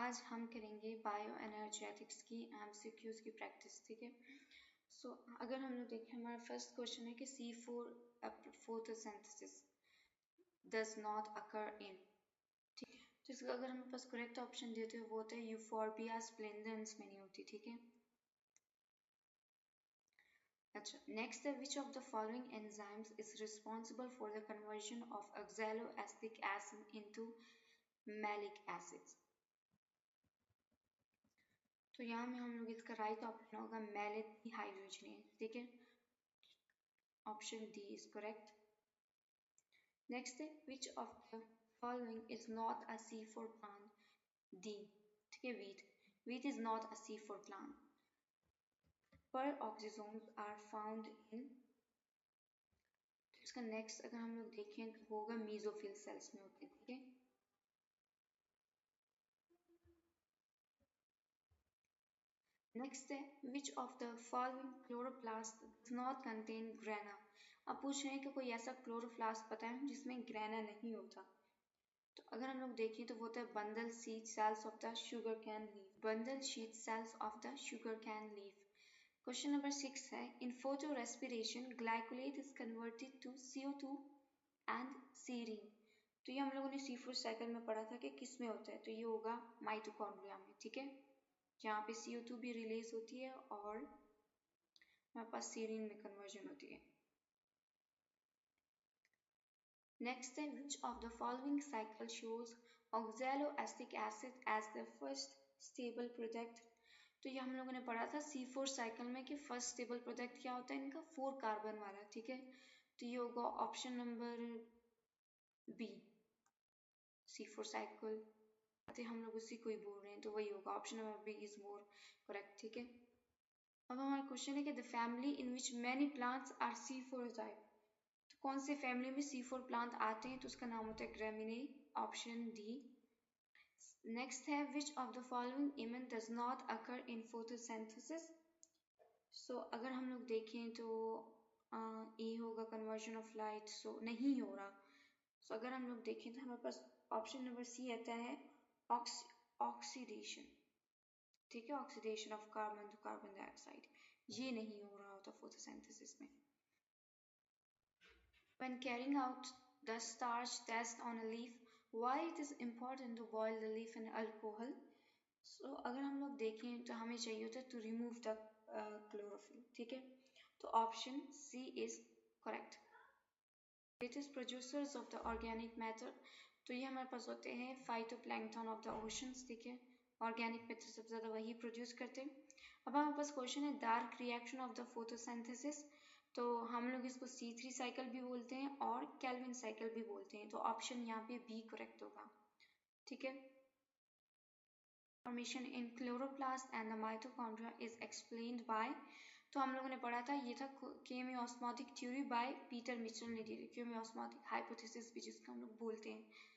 आज हम करेंगे बायो एनर्जेटिक्स की एमसीक्यूज की प्रैक्टिस, ठीक है। सो अगर हम लोग देखें, हमारा फर्स्ट क्वेश्चन है कि C4 photosynthesis does not occur in, ठीक है। तो इसका अगर हमारे पास करेक्ट ऑप्शन देते हैं वो होता है यूफोर्बिया स्प्लेंडेंस में नहीं होती, ठीक है। अच्छा, नेक्स्ट है which of the following enzymes is responsible for the conversion of oxaloacetic acid into malic acids. तो यहाँ में हम लोग इसका राइट ऑप्शन होगा मैलिक हाइड्रोजनेज, ठीक है। Option D is correct. Next है which of the following is not a C4 plant, D, ठीक है, wheat. Wheat is not a C4 plant. पर ऑक्सीजोम्स आर फाउंड इन, इसका नेक्स्ट अगर हम लोग देखें तो होगा मीजोफिल सेल्स में होते हैं, ठीक है। नेक्स्ट है which of the following chloroplast does not contain grana. अब पूछ रहे हैं कि कोई ऐसा क्लोरोप्लास्ट पता है जिसमें ग्रेना नहीं होता। तो अगर हम लोग देखें तो वो होता है bundle sheath cells of the sugar cane leaf, bundle sheath cells of the sugar cane leaf. Question number 6 है in photo respiration glycolate is converted to CO2 and serine. तो ये हम लोगों ने C4 साइकिल में पढ़ा था कि किस में होता है, तो ये होगा माइटोकॉन्ड्रिया में, ठीक है, जहाँ पे CO2 भी रिलीज होती है और हमारे पास सीरीन में कन्वर्जन होती है। नेक्स्ट है which of the following cycle shows oxaloacetic acid as the first stable product. तो ये हम लोगों ने पढ़ा था C4 साइकिल में कि फर्स्ट स्टेबल प्रोडक्ट क्या होता है इनका, 4 कार्बन वाला, ठीक है। तो ये होगा option number B, C4 cycle, हम लोग उसी को ही बोल रहे हैं तो वही होगा, option number B is more correct, ठीक है। अब हमारा क्वेश्चन है कि the family in which many plants are C4 type. तो कौन से फैमिली में C4 प्लांट आते हैं, तो उसका नाम होता है ग्रेमिने, ऑप्शन डी। नेक्स्ट है which of the following event does not occur in photosynthesis. So अगर हम लोग देखें तो ए होगा कन्वर्जन ऑफ लाइट, सो नहीं हो रहा। सो अगर हम लोग देखें तो हमारे पास ऑप्शन नंबर सी आता है ऑक्सीडेशन, ठीक है, oxidation of carbon to carbon dioxide, ये नहीं हो रहा होता फोटोसिंथेसिस में। When carrying out the starch test on a leaf, why it is important to boil the leaf in alcohol? So अगर हम लोग देखें तो हमें चाहिए होता है to remove the chlorophyll, ठीक है। तो option C is correct. Greatest producers of the organic matter, तो ये हमारे पास होते हैं फाइटोप्लैंक्टन ऑफ द ओशंस, ठीक है। ऑर्गेनिक मैटर सबसे ज़्यादा वही प्रोड्यूस करते हैं। अब हमारे पास क्वेश्चन है dark reaction of the photosynthesis, तो हम लोग इसको C3 साइकिल भी बोलते हैं और केल्विन साइकिल भी बोलते हैं, तो ऑप्शन यहाँ पे बी करेक्ट होगा, ठीक है। Formation in chloroplast and the mitochondria is explained bye, तो हम लोगों ने पढ़ा था ये था केमियोस्मोटिक थ्योरी बाय पीटर मिचेल ने दी, केमियोस्मोटिक हाइपोथेसिस भी जिसको हम लोग बोलते हैं।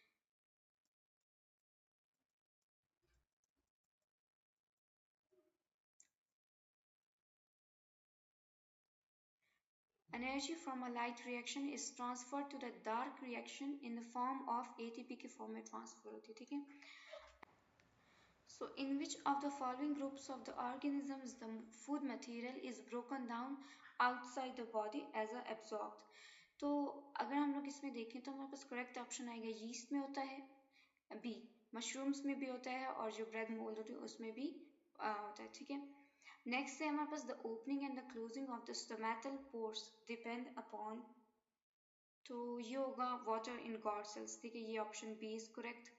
Energy from a light reaction is transferred to the dark reaction in the form of ATP के फॉर्म में ट्रांसफर होती है, ठीक है। So in which of the following groups of the organisms the food material is broken down outside the body as a absorbed। तो अगर हम लोग इसमें देखें तो हमारे पास करेक्ट ऑप्शन आएगा यीस्ट में होता है, बी मशरूम्स में भी होता है और जो ब्रेड मोल्ड होती है उसमें भी होता है, ठीक है। नेक्स्ट है हमारे पास the opening and the closing of the stomatal pores depend upon, तो ये होगा वाटर इन गॉड सेल्स, ठीक है, ये ऑप्शन बी इज करेक्ट।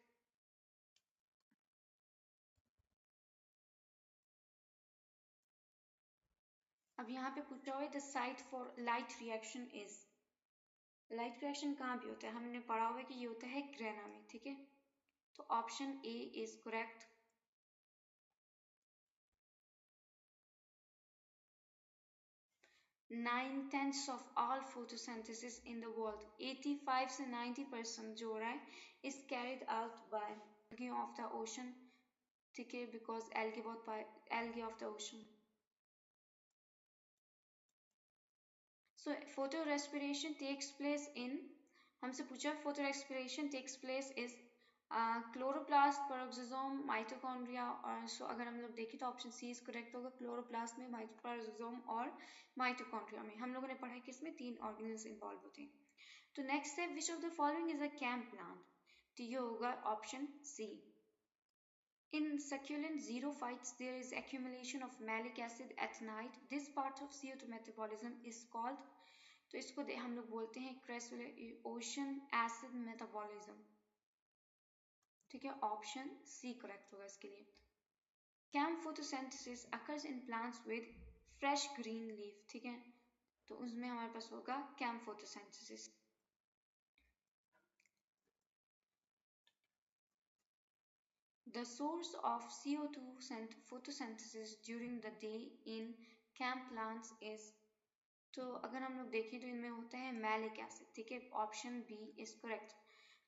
अब यहाँ पे पूछा हुआ है the site for light reaction is, light reaction कहाँ भी होता है, हमने पढ़ा हुआ है कि ये होता है ग्रेना में, ठीक है। तो option A is correct. Nine tenths of all photosynthesis in the world, 85 से 90% जो हो रहा है is carried out by algae of the ocean, ठीक है, बिकॉज एल्गी बहुत algae of the ocean. So photo respiration takes place in, हमसे पूछा photo respiration takes place is chloroplast, peroxisome, mitochondria. और सो अगर हम लोग देखें तो ऑप्शन सी इज करेक्ट होगा, क्लोरोप्लास्ट में, पेरोक्सोसोम और माइटोकॉन्ड्रिया में। हम लोगों ने पढ़ा है कि इसमें 3 ऑर्गेनल्स इन्वॉल्व होते हैं। तो नेक्स्ट है which of the following is a कैम्प प्लांट, तो ये होगा option C. In succulent xerophytes, there is accumulation of malic acid at night. This part of CO2 metabolism is called, तो इसको हम लोग बोलते हैं क्रेसुलेशन एसिड मेटाबॉलिज्म। ठीक है, ऑप्शन सी करेक्ट होगा इसके लिए। CAM photosynthesis occurs in plants with fresh green leaf. ठीक है, तो उसमें हमारे पास होगा CAM photosynthesis. The source of CO2 photosynthesis during the day in CAM plants is, तो अगर हम लोग देखें तो इनमें होता है मैलिक एसिड। ठीक है, option B is correct.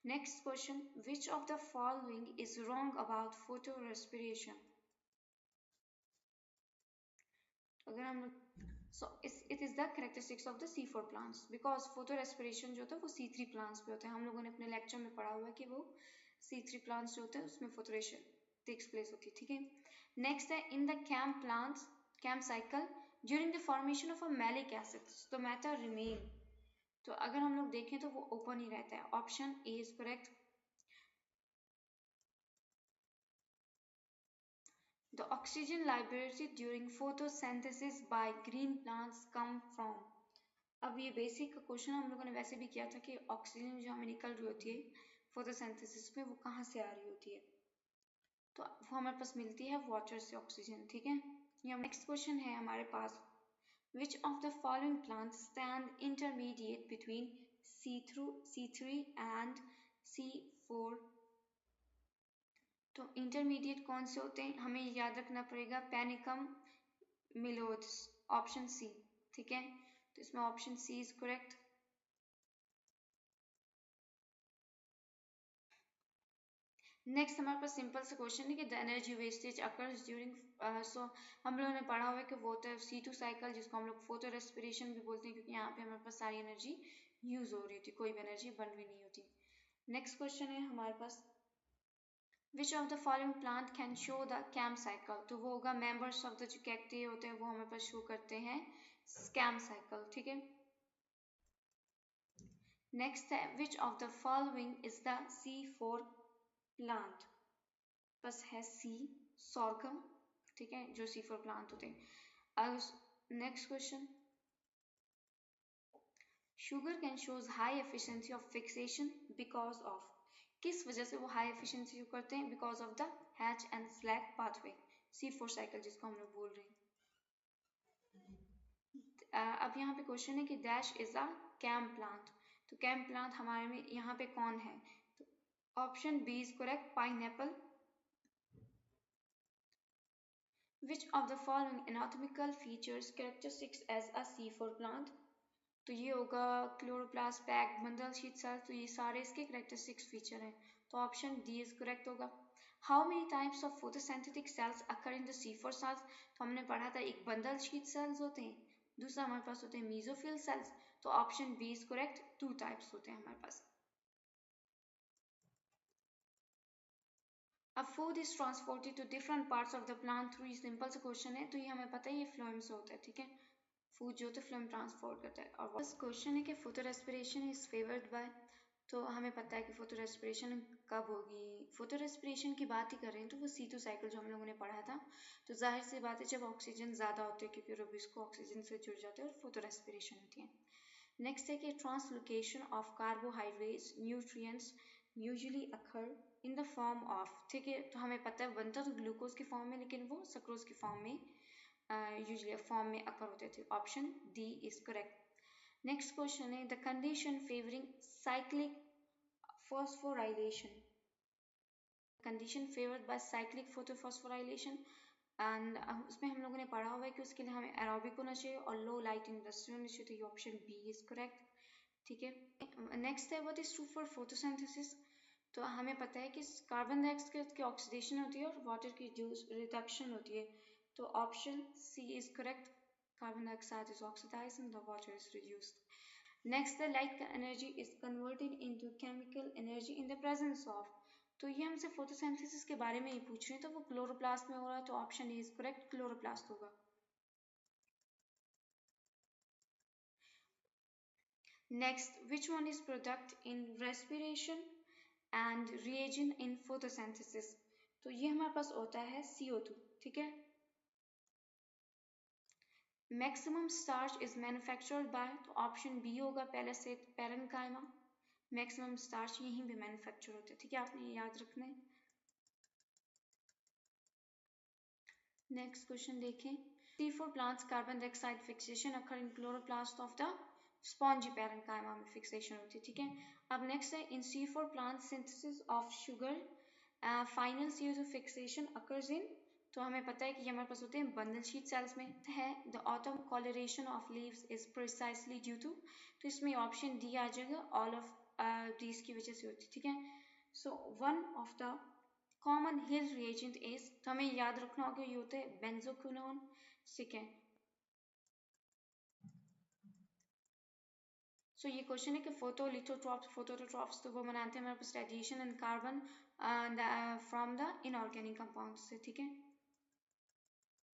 Next question, which of the following is wrong about photo respiration. अगर हम लोग it is the characteristics of the C4 plants, because photo respiration जो होता है वो C3 प्लांट्स पे होता है। हम लोगों ने अपने लेक्चर में पढ़ा हुआ है कि वो C3 प्लांट्स जो होते हैं उसमें फोटोरेशन टेक्स प्लेस होती है। ठीक है, नेक्स्ट है in the CAM plants CAM cycle during the formation of a malic acid the matter remain. तो अगर हम लोग देखें तो वो ओपन ही रहता है, option A is correct. The oxygen liberated during photosynthesis by green plants come from, अब ये बेसिक क्वेश्चन हम लोगों ने वैसे भी किया था कि ऑक्सीजन जो हमें निकल रही होती है फोटोसिंथेसिस में वो कहाँ से आ रही होती है, तो वो हमारे पास मिलती है वाटर से ऑक्सीजन। ठीक है, ये नेक्स्ट क्वेश्चन है हमारे पास, which of the following plants stand intermediate between C3 and C4। तो इंटरमीडिएट कौन से होते हैं, हमें याद रखना पड़ेगा, पैनिकम, मिलोथ्स, ऑप्शन सी। ठीक है, तो इसमें option C is correct. Next हमारे पास सिंपल सा क्वेश्चन है कि the energy wastage occurs during, so हम लोगों ने पढ़ा हुआ है कि वो होता है C2 साइकिल, जिसको हम लोग फोटो रेस्पिरेशन भी बोलते हैं, क्योंकि यहाँ पे हमारे पास सारी एनर्जी यूज हो रही होती है, कोई भी एनर्जी बन रही नहीं होती। नेक्स्ट क्वेश्चन है हमारे पास, which of the following plant can show the CAM cycle, तो वो होगा मेंबर्स ऑफ द जो कैक्टी होते हैं वो हमारे पास शो करते हैं कैम साइकिल। ठीक है, नेक्स्ट है which of the following is the C4 plant, बस है सी सॉर्गम। ठीक है, जो C4 प्लांट होते हैं। Next question, sugar cane shows high efficiency of fixation because of, किस वजह से वो हाई एफिशिएंसी शो करते हैं, because of the hatch and slack pathway, C4 cycle जिसको हम लोग बोल रहे हैं। अब यहाँ पे क्वेश्चन है कि dash is a CAM plant, तो कैम प्लांट हमारे में यहाँ पे कौन है, तो option B is correct, pineapple. Which of the following anatomical features characteristics as a C4 plant, तो ये होगा chloroplast, packed, bundle sheath cell, तो ये सारे इसके कैरेक्टरिस्टिक्स फीचर हैं, तो ऑप्शन डी इज करेक्ट होगा। How many types of photosynthetic cells occur in the C4 cells, तो हमने पढ़ा था एक बंडल शीट सेल्स होते हैं, दूसरा हमारे पास होते हैं मीजोफिल सेल्स, तो option B is correct, 2 types होते हैं हमारे पास। अब food is transported to different parts of the plant through, ये सिंपल सा क्वेश्चन है, तो ये हमें पता है ये फ्लोएम से होता है। ठीक है, फूड जो होता है फ्लोएम ट्रांसपोर्ट करता है। और बस क्वेश्चन है कि photo respiration is favoured by, तो हमें पता है कि फोटो रेस्पिरेशन कब होगी, फोटो रेस्पिरेशन की बात ही कर रहे हैं तो वो C2 साइकिल जो हम लोगों ने पढ़ा था, तो जाहिर सी बात है जब ऑक्सीजन ज़्यादा होते हैं क्योंकि रुबिस को ऑक्सीजन से जुड़ जाते हैं और फोटो रेस्पिरेशन होती है। नेक्स्ट है कि translocation of carbohydrates nutrients usually occur in the form of, ठीक है, तो हमें पता है बनता तो ग्लूकोज की फॉर्म में लेकिन वो सक्रोज की फॉर्म में यूजुअली फॉर्म में अकर होते थे, option D is correct. Next question है the condition favouring cyclic phosphorylation, condition favored by cyclic photophosphorylation, and उसमें हम लोगों ने पढ़ा हुआ है कि उसके लिए हमें एरोबिक होना चाहिए और लो लाइट इंडस्ट्री होनी चाहिए, तो ये ऑप्शन बी इज करेक्ट। ठीक है, नेक्स्ट है what is true for photosynthesis, तो हमें पता है कि कार्बन डाइऑक्साइड की ऑक्सीडेशन होती है और वाटर की रिडक्शन होती है, तो option C is correct, carbon dioxide is oxidised and the water is reduced. Next, the light energy is converted into chemical energy in the presence of, तो ये हमसे फोटोसिंथेसिस के बारे में ही पूछ रहे हैं, तो वो क्लोरोप्लास्ट में हो रहा है, तो option A is correct, chloroplast होगा। Next, which one is product in respiration and reagent in photosynthesis? तो ये हमारे पास होता है CO2, ठीक है। Maximum starch is manufactured by, तो ऑप्शन बी होगा पहले से पैरेन्काइमा। मैक्सिमम स्टार्च यहीं पे मैन्युफैक्चर होते हैं, ठीक है, आपने ये याद रखना है। नेक्स्ट क्वेश्चन देखें। C4 plants carbon dioxide fixation occur in chloroplast of the spongy parenchyma में fixation होती है, ठीक है। अब नेक्स्ट है, in C4 plants synthesis of sugar final CO2 fixation occurs in, तो हमें पता है कि ये हमारे पास होते हैं बंडल शीट सेल्स में है। The autumn colouration of leaves is precisely due to, तो इसमें ऑप्शन डी आ जाएगा, ऑल ऑफ दीज की वजह से होती है, ठीक है। So one of the common hill reagent is, तो हमें याद रखना होगा ये होते हैं बेंजोक्विनोन, ठीक है। सो ये क्वेश्चन है कि फोटोलिथोट्रॉप्स तो वो बनाते हैं हमारे पास radiation and carbon from the inorganic compound से, ठीक है।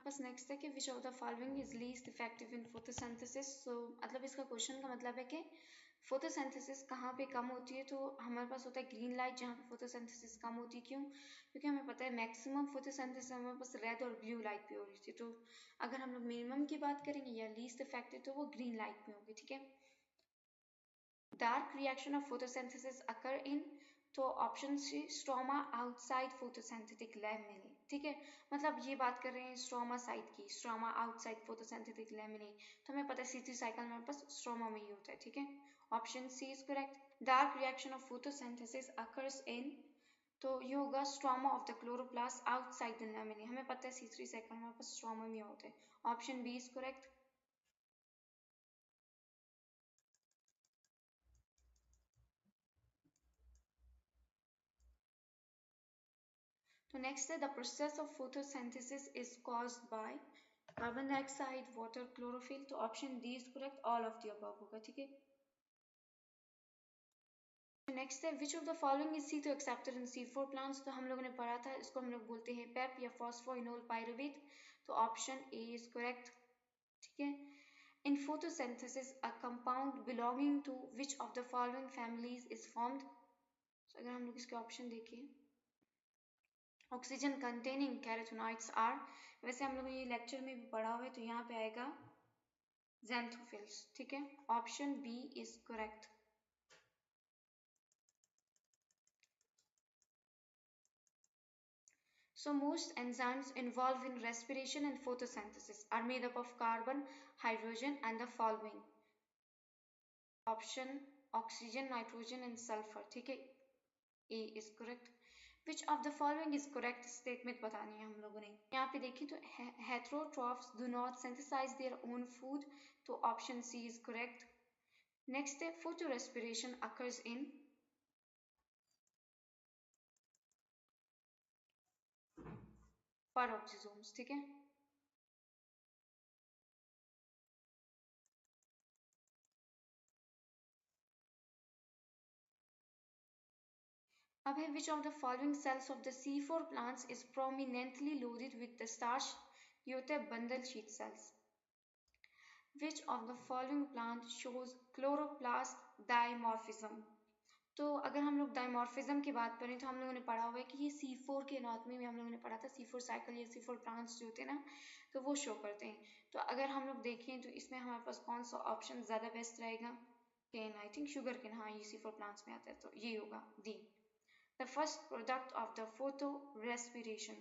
बस नेक्स्ट है कि which of the following is least effective in photosynthesis. So मतलब इसका क्वेश्चन का मतलब है कि फोटोसिंथेसिस कहाँ पे कम होती है, तो हमारे पास होता है ग्रीन लाइट जहाँ पे फोटोसिंथेसिस कम होती है। क्यों? क्योंकि हमें पता है मैक्सिमम फोटोसिंथेसिस हमारे पास रेड और ब्लू लाइट पे हो रही थी, तो अगर हम लोग मिनिमम की बात करेंगे या लीस्ट इफेक्टिव, तो वो ग्रीन लाइट में होगी, ठीक है। Dark reaction of photosynthesis occur in, तो option C stroma outside photosynthetic laminae, ठीक है। मतलब ये बात कर रहे हैं स्ट्रोमा साइड की, स्ट्रोमा आउटसाइड फोटोसिंथेटिक लैमिनाe, तो हमें पता है C3 साइकिल में बस स्ट्रोमा में ही होता है, ठीक है। Option C is correct. Dark reaction of photosynthesis occurs in, तो ये होगा stroma of the chloroplast outside the laminae, हमें पता है C3 साइकिल में बस स्ट्रोमा में होता है। Option B is correct. तो नेक्स्ट है, the process of photosynthesis is caused by carbon dioxide, water, chlorophyll, तो option D is correct, all of the above होगा, ठीक है। नेक्स्ट है, which of the following is C2 accepted in C4 plants, तो हम लोगों ने पढ़ा था, इसको हम लोग बोलते हैं पेप या फॉस्फोइनोल पायरुवेट, तो ऑप्शन ए इज करेक्ट, ठीक है। In photosynthesis a compound belonging to which of the following families is formed, तो अगर हम लोग इसके ऑप्शन देखें, ऑक्सीजन कंटेनिंग कैरोटीनॉइड्स आर, वैसे हम लोग ये लेक्चर में भी पढ़ा हुआ है, तो यहाँ पे आएगा ज़ैंथोफिल्स, ठीक है। Option B is correct. So most enzymes involved in respiration and photosynthesis are made up of carbon, hydrogen and the following. Option oxygen, nitrogen and sulfur, ठीक है। A is correct. Which of the following is correct statement बतानी है हम लोगों ने। यहाँ पे देखिए तो heterotrophs do not synthesize their own food, तो option C is correct. Next है, photorespiration occurs in, peroxisomes, ठीक है। अब है, which of the following cells of the C4 plants is prominently loaded with the starch, ये होते हैं bundle sheet cells. Which of the following plant shows chloroplast dimorphism, तो अगर हम लोग डायमॉर्फिज्म की बात करें, तो हम लोगों ने पढ़ा हुआ है कि ये C4 के एनाटॉमी में हम लोगों ने पढ़ा था, C4 साइकिल या C4 प्लांट्स जो होते हैं ना, तो वो शो करते हैं। तो अगर हम लोग देखें तो इसमें हमारे पास कौन सा ऑप्शन ज़्यादा बेस्ट रहेगा? केन, आई थिंक शुगर केन, हाँ ये C4 प्लांट्स में आता है, तो ये होगा D. The first product of the photorespiration,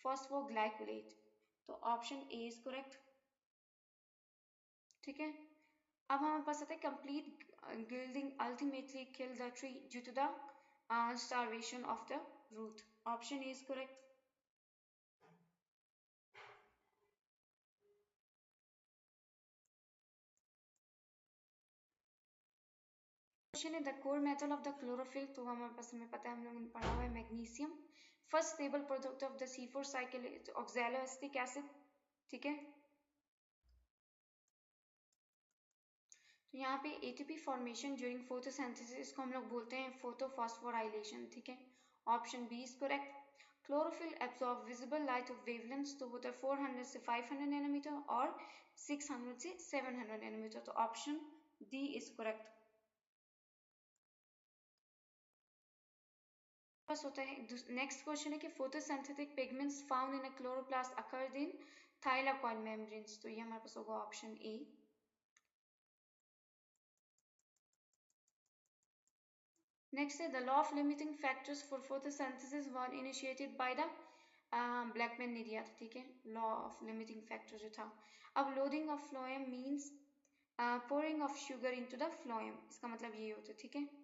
phosphoglycolate, तो ऑप्शन ए इज करेक्ट, ठीक है। अब हमारे पास आता है complete gilding ultimately kill the tree due to the starvation of the root, option A is correct. Question है, the core metal of the chlorophyll, तो हमारे पास हमें पता है, हम लोगों ने पढ़ा हुआ है magnesium. First stable product of the C4 cycle is oxaloacetic acid, ठीक है। तो यहाँ पे ATP फॉर्मेशन ड्यूरिंग फोटोसिंथेसिस को हम लोग बोलते हैं फोटोफॉस्फोराइलेशन, ठीक है। Option B is correct. Chlorophyll absorb visible light of wavelengths तो होता है 400 से 500 नैनोमीटर और 600 से 700 नैनोमीटर, तो ऑप्शन डी इज करेक्ट। बस होता है। नेक्स्ट क्वेश्चन है कि photosynthetic pigments found in a chloroplast occurred in thylakoid membranes, तो ये हमारे पास होगा ऑप्शन ए। नेक्स्ट है the law of limiting factors for photosynthesis were initiated by the Blackman ने दिया था, ठीक है, लॉ ऑफ लिमिटिंग फैक्टर जो था। अब loading of phloem means pouring of sugar into the phloem, इसका मतलब ये होता है, ठीक है।